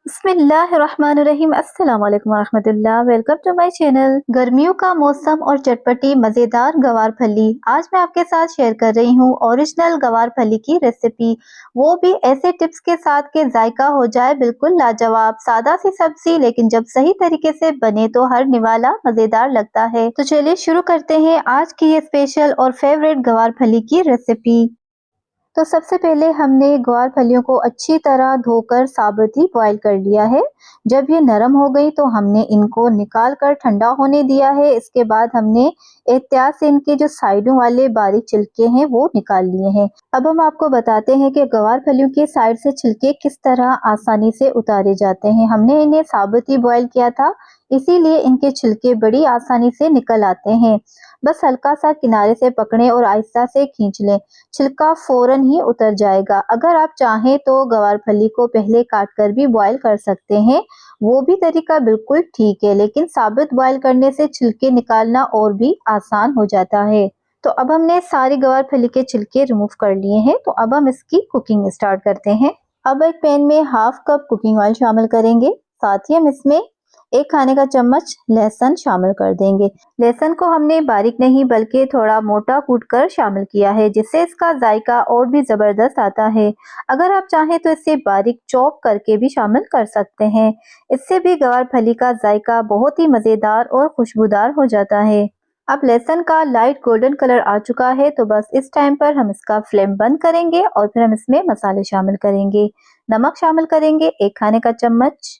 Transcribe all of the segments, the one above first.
बिस्मिल्लाहिर्रहमानिर्रहीम। अस्सलाम वालेकुम वरहमतुल्लाह। Welcome to my channel. गर्मियों का मौसम और चटपटी मज़ेदार गवार फली आज मैं आपके साथ शेयर कर रही हूँ। ओरिजिनल गवार फली की रेसिपी, वो भी ऐसे टिप्स के साथ के जायका हो जाए बिल्कुल लाजवाब। सादा सी सब्जी लेकिन जब सही तरीके से बने तो हर निवाला मज़ेदार लगता है। तो चलिए शुरू करते हैं आज की ये स्पेशल और फेवरेट गवार फली की रेसिपी। तो सबसे पहले हमने ग्वार फलियों को अच्छी तरह धोकर साबुत ही बॉईल कर लिया है। जब ये नरम हो गई तो हमने इनको निकाल कर ठंडा होने दिया है। इसके बाद हमने एहतियात से इनके जो साइडों वाले बारीक छिलके हैं वो निकाल लिए हैं। अब हम आपको बताते हैं कि ग्वार फलियों के साइड से छिलके किस तरह आसानी से उतारे जाते हैं। हमने इन्हें साबुत ही बॉईल किया था, इसीलिए इनके छिलके बड़ी आसानी से निकल आते हैं। बस हल्का सा किनारे से पकड़ें और आहिस्ता से खींच लें, छिलका फौरन ही उतर जाएगा। अगर आप चाहें तो गवार फली को पहले काट कर भी बॉईल कर सकते हैं, वो भी तरीका बिल्कुल ठीक है, लेकिन साबुत बॉईल करने से छिलके निकालना और भी आसान हो जाता है। तो अब हमने सारी गवार फली के छिलके रिमूव कर लिए हैं। तो अब हम इसकी कुकिंग स्टार्ट करते हैं। अब एक पैन में हाफ कप कुकिंग ऑयल शामिल करेंगे। साथ ही हम इसमें 1 खाने का चम्मच लहसुन शामिल कर देंगे। लहसुन को हमने बारीक नहीं बल्कि थोड़ा मोटा कूटकर शामिल किया है, जिससे इसका जायका और भी जबरदस्त आता है। अगर आप चाहें तो इसे बारीक चॉप करके भी शामिल कर सकते हैं, इससे भी गवार फली का जायका बहुत ही मजेदार और खुशबूदार हो जाता है। अब लहसुन का लाइट गोल्डन कलर आ चुका है, तो बस इस टाइम पर हम इसका फ्लेम बंद करेंगे और फिर हम इसमें मसाले शामिल करेंगे। नमक शामिल करेंगे 1 खाने का चम्मच,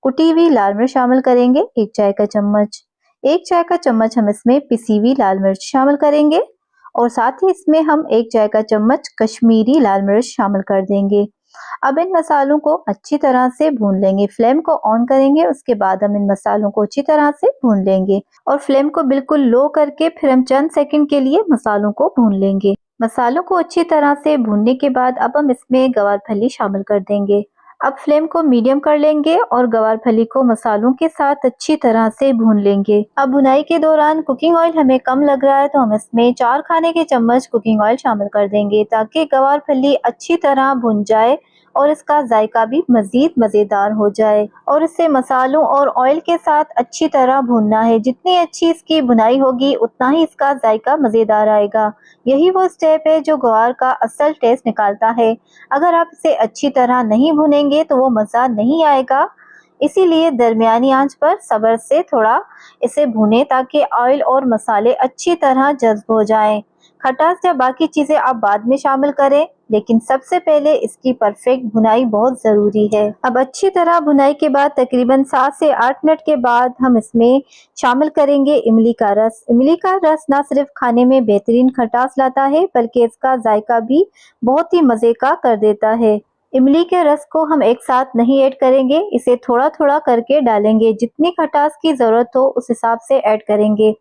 कुटी हुई लाल मिर्च शामिल करेंगे 1 चाय का चम्मच। 1 चाय का चम्मच हम इसमें पिसी हुई लाल मिर्च शामिल करेंगे और साथ ही इसमें हम 1 चाय का चम्मच कश्मीरी लाल मिर्च शामिल कर देंगे। अब इन मसालों को अच्छी तरह से भून लेंगे। फ्लेम को ऑन करेंगे, उसके बाद हम इन मसालों को अच्छी तरह से भून लेंगे और फ्लेम को बिल्कुल लो करके फिर हम चंद सेकंड के लिए मसालों को भून लेंगे। मसालों को अच्छी तरह से भूनने के बाद अब हम इसमें गवार फली शामिल कर देंगे। अब फ्लेम को मीडियम कर लेंगे और गवार फली को मसालों के साथ अच्छी तरह से भून लेंगे। अब भुनाई के दौरान कुकिंग ऑयल हमें कम लग रहा है तो हम इसमें 4 खाने के चम्मच कुकिंग ऑयल शामिल कर देंगे, ताकि गवार फली अच्छी तरह भुन जाए और इसका जायका भी मजीद मजेदार हो जाए। और इसे मसालों और ऑयल के साथ अच्छी तरह भूनना है। जितनी अच्छी इसकी भुनाई होगी उतना ही इसका जायका मजेदार आएगा। यही वो स्टेप है जो ग्वार का असल टेस्ट निकालता है। अगर आप इसे अच्छी तरह नहीं भुनेंगे तो वो मज़ा नहीं आएगा। इसीलिए दरमियानी आंच पर सब्र से थोड़ा इसे भुने, ताकि ऑयल और मसाले अच्छी तरह जज्ब हो जाएं। खटास या बाकी चीज़ें आप बाद में शामिल करें, लेकिन सबसे पहले इसकी परफेक्ट भुनाई बहुत ज़रूरी है। अब अच्छी तरह भुनाई के बाद तकरीबन 7 से 8 मिनट के बाद हम इसमें शामिल करेंगे इमली का रस। इमली का रस ना सिर्फ खाने में बेहतरीन खटास लाता है, बल्कि इसका जायका भी बहुत ही मज़े का कर देता है। इमली के रस को हम एक साथ नहीं ऐड करेंगे, इसे थोड़ा थोड़ा करके डालेंगे। जितनी खटास की ज़रूरत हो उस हिसाब से ऐड करेंगे।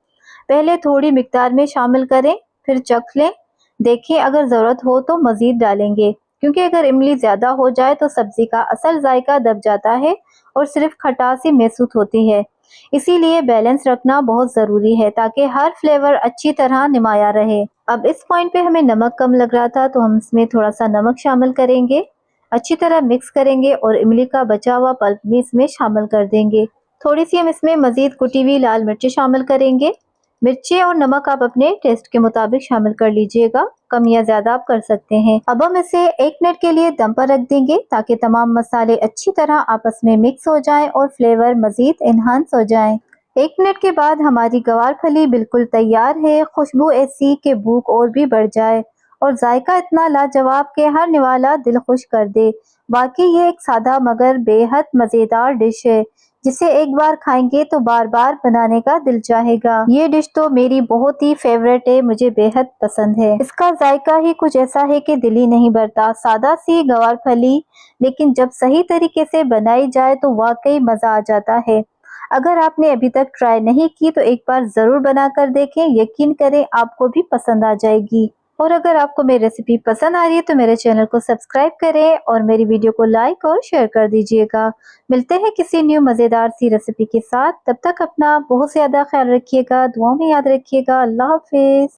पहले थोड़ी मिकदार में शामिल करें, फिर चख लें, देखें अगर ज़रूरत हो तो मज़ीद डालेंगे, क्योंकि अगर इमली ज़्यादा हो जाए तो सब्ज़ी का असल जायका दब जाता है और सिर्फ खटास ही महसूस होती है। इसीलिए बैलेंस रखना बहुत ज़रूरी है, ताकि हर फ्लेवर अच्छी तरह नुमाया रहे। अब इस पॉइंट पे हमें नमक कम लग रहा था तो हम इसमें थोड़ा सा नमक शामिल करेंगे, अच्छी तरह मिक्स करेंगे और इमली का बचा हुआ पल्प भी इसमें शामिल कर देंगे। थोड़ी सी हम इसमें मज़ीद कुटी हुई लाल मिर्ची शामिल करेंगे। मिर्ची और नमक आप अपने टेस्ट के मुताबिक शामिल कर लीजिएगा, कम या ज्यादा आप कर सकते हैं। अब हम इसे 1 मिनट के लिए दम पर रख देंगे, ताकि तमाम मसाले अच्छी तरह आपस में मिक्स हो जाएं और फ्लेवर मजीद इनहांस हो जाएं। 1 मिनट के बाद हमारी गवार फली बिल्कुल तैयार है। खुशबू ऐसी कि भूख और भी बढ़ जाए और जायका इतना लाजवाब कि हर निवाला दिल खुश कर दे। बाकी ये एक सादा मगर बेहद मजेदार डिश है, जिसे एक बार खाएंगे तो बार बार बनाने का दिल चाहेगा। ये डिश तो मेरी बहुत ही फेवरेट है, मुझे बेहद पसंद है। इसका जायका ही कुछ ऐसा है कि दिल ही नहीं भरता। सादा सी गवार फली, लेकिन जब सही तरीके से बनाई जाए तो वाकई मजा आ जाता है। अगर आपने अभी तक ट्राई नहीं की तो एक बार जरूर बनाकर देखें, यकीन करें आपको भी पसंद आ जाएगी। और अगर आपको मेरी रेसिपी पसंद आ रही है तो मेरे चैनल को सब्सक्राइब करें और मेरी वीडियो को लाइक और शेयर कर दीजिएगा। मिलते हैं किसी न्यू मज़ेदार सी रेसिपी के साथ। तब तक अपना बहुत ज़्यादा ख्याल रखिएगा, दुआओं में याद रखिएगा। अल्लाह हाफिज़।